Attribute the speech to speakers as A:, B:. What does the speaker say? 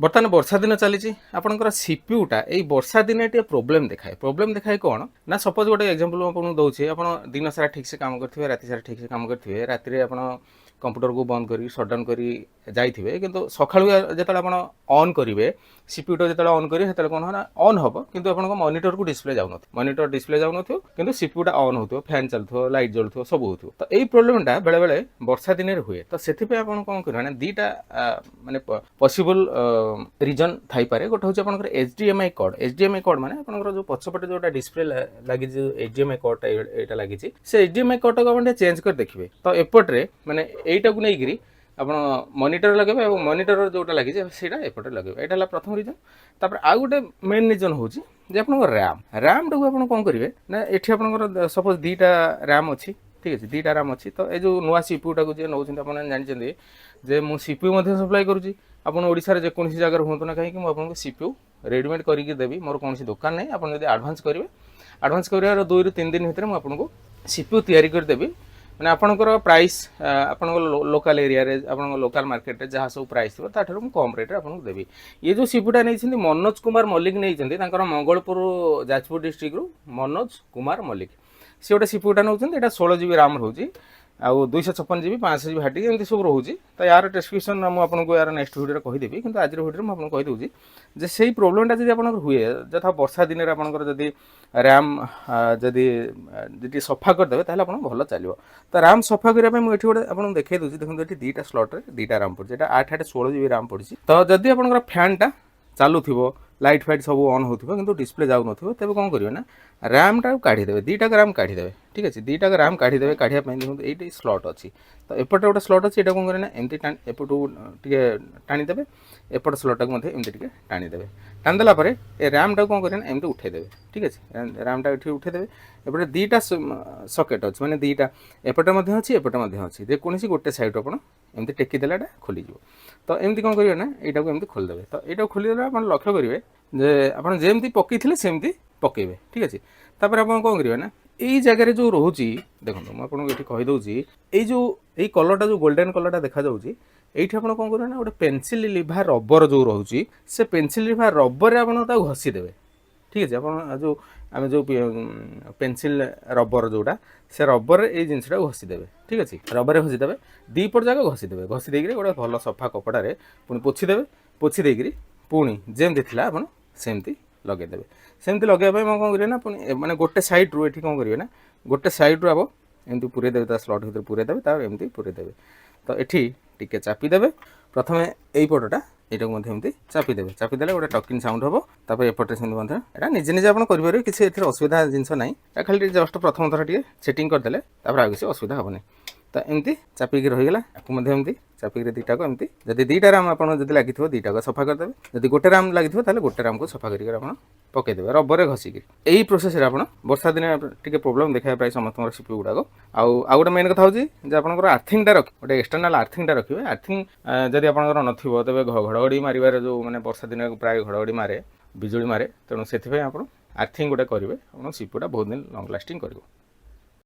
A: बर्तमान वर्षा दिन चली आपंकर सीपीयूटा यही वर्षा दिन टे प्रोब्लेम देखाए कौन ना सपोज गोटे एग्जांपल आपको दूसरे आप दिन सारा ठीक से काम करेंगे राति सारा ठीक से काम करेंगे राति आप कंप्यूटर को बंद कर सटडाउन कर जाइए कि सका जो ऑन करेंगे सीपीयूटा जो ऑन करेंगे से कौन है ऑन हम कि आप मॉनिटर को डिस्प्ले जाऊन मॉनिटर डिस्प्ले जाऊन कि सीपीयूटा ऑन हो फैन चलुव लाइट जलुव सब हो तो यही प्रोब्लेमटा बेले बेले वर्षा दिन हुए तो से कौन कर दीटा माने पॉसिबल रिजन थाईपे गोटे हूँ आप एचडीएमआई कोड माने आपंकर जो पछपटे जो डिस्प्ले लगी एचडीएमआई कोड यहाँ लगी से एचडीएमआई कोड को आप चेंज कर देखिए तो एपटे माने यहीटा को नहीं आप मॉनिटर लगे और मॉनिटर जोटा लगी एपटे लगे यहाँ प्रथम रिजन तापर आउ गोटे मेन रिजन हूँ जे आप रैम टाक आप कौन करेंगे ना ये आप सपोज दीटा रैम अच्छी ठीक अच्छे दीटा रैम अच्छी तो ये जो नुआ सीपीयूटा को जी नौ जानते जे मु सीपीयू सप्लाई करुँची आप ओडिशार जेकोसी जगह हूँ ना कहीं मुझे सीपीयू रेडीमेड करके देवी मोर कौन दुकान नहीं आप आडभांस करेंगे आडभांस कर 2 ରୁ 3 दिन भर मुझे सीपीयू तैयारी करदेवी मैंने आपंकर प्राइस आप लोकल एरिया आप लोकल मार्केट में जहाँ सब प्राइस थी ताठू कम रेट आपको देवी ये जो सीपीयूटा नहीं मनोज कुमार मल्लिक नहीं मंगलपुर जाजपुर डिस्ट्रिक्ट मनोज कुमार मल्लिक सी गोटे सीपीयूटा नौ 16 GB रैम रोचे आउ 256 GB 500 GB हार्ड एमती सब रोचे तो यार डिस्क्रिप्शन मुझे यार नेक्स्ट वीडियो कहीदेवी कि आज वीडियो मुझे कहीदे जे से प्रोब्लेमटा जब आप हुए जथा वर्षा दिन में आपंकर जदि रैम जदि सफा करदे ताल आप भल चलो तो रैम सफा करने मुझे गोटे आपको देखा दूसरी देखते ये दीटा स्लट्रे दीटा रैम पड़ी 8 16 GB रैम पड़ी तो जदि आप फैनटा चालू थो लाइट फाइट सब ऑन होथिबो किंतु डिस्प्ले जाउ नथिबो तबे कोन करियो ना रैम टा काढी देबे दीटा रैम काढी देबे ठीक अछि दीटा रैम काढी देबे काढिया पई देखु एटी स्लॉट अछि तो एपटे गोटे स्लॉट अछि एटा कोन करे ना एमती एपटू टिके टाणी देबे एपट स्लॉट टाक मध्ये एमती टिके टाणी देबे टाणी देला परे ए रैम टा कोन करे ना एमती उठे देबे ठीक अछि रैम टा उठे उठे देबे एपटे दीटा सॉकेट अछि माने दीटा एपटे मध्ये अछि एपटे मध्ये अछि जे कोनसी गोटे साइड आपण एमती टेकी देलाटा खोली जिवो तो एमती कोन करियो ना एटा को एमती खोल देबे तो एटा खोली देला आपण लक्ष्य करिवे जे आपण जेमती पकईथिले सेमती पकेबे ठीक अछि तापर आपण कोन करिवे ना एई जगह जो रोची देखो मैं आपको ये कहीदे ये कलरटा जो गोल्डन कलरटा देखा जाऊँगी ये आप कौन करेंगे ना गोटे पेनसिल लिभा रबर जो रोचे से पेनसिल लिभा रबर आप घसी देवे ठीक है आप जो आम जो पेनसिल रबर जोटा से रबर ये जिनसा घसीदेवे ठीक अच्छे रबर घसीदेवे दीपट जाक घसीदेवे घसीदेक गोटे भल सफा कपड़े पुणी पोछीदेवे पोछी देकर पुणी जमती थी आप सेमती लगेदेवे सेमती लगे कौन करेंगे ना पुणी माने गोटे साइड रू ये कौन करेंगे ना गोटे साइड रू आप एमती पूरे देवे स्लॉट भर पूरे देवे एमती पूरे देवे तो ये टिके चापिदेवे प्रथम यही पटटा यहाँ एमती चापिदेवे चापिदेले गोटे टकिंग साउंड हम तापर एपटे सेमती यहाँ निजे निजे आप करेंगे किसी असुविधा जिनस ना खाली जस्ट प्रथम थर टे सेटिंग करदे आगे किसी असुविधा हेनी तो एमती चापिक रहीगला एमती चापिक दीटा को एमती जब दीटा रैम आप लगी दीटा को सफा करदेवे जब गोटे रैम लगी गोटे रैम को सफा कर पकईदेवे रबर घसिक यही प्रोसेस आप वर्षा दिन टे प्रोब्लेम देखा प्राय समस्त सीपीयू गुड़ाक आउ गोटे मेन कथा हूँ आपंकर आर्थिंगटा रख गोटे एक्सटर्नाल आर्थिंगटा रखिए आर्थिंग जदि आपंकर नथिबो तबे घड़घड़ी मारिबार जो माने वर्षा दिन प्राय घड़घड़ी मारे बिजुली मारे तेणु से आप आर्थिंग गोटे करेंगे आप सीपीयूटा बहुत दिन लंग लास्टिंग कर